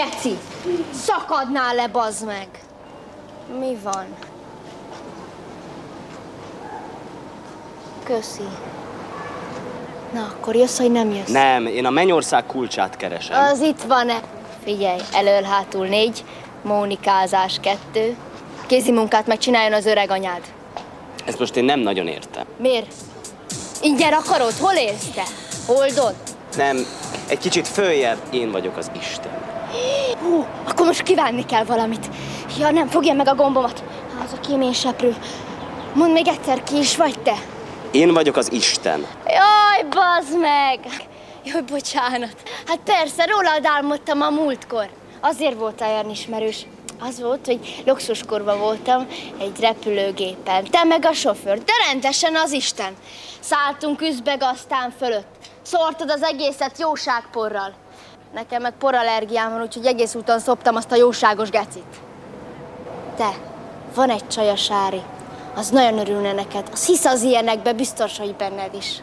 geci! Szakadnál le, bazd meg! Mi van? Köszi. Na, akkor jössz, vagy nem jössz? Nem, én a mennyország kulcsát keresem. Az itt van-e? Figyelj, elől-hátul 4, mónikázás 2, kézi munkát megcsináljon az öreg anyád. Ezt most én nem nagyon értem. Miért? Ingyen akarod? Hol élsz te? Holdod? Nem, egy kicsit följebb én vagyok az Isten. Hú, akkor most kívánni kell valamit. Ja, nem, fogja meg a gombomat. Az a kéményseprő. Mondd még egyszer, ki is vagy te? Én vagyok az Isten. Jaj, bazd meg! Jaj, bocsánat. Hát persze, rólad álmodtam a múltkor. Azért voltál olyan ismerős. Az volt, hogy luxuskorban voltam egy repülőgépen. Te meg a sofőr, de rendesen az Isten. Szálltunk üzbegaztán fölött. Szórtad az egészet jóságporral. Nekem meg porallergiám van, úgyhogy egész úton szoptam azt a jóságos gecit. Te, van egy csaj, a Sári. Az nagyon örülne neked. Az hisz az ilyenekbe, biztos, hogy benned is.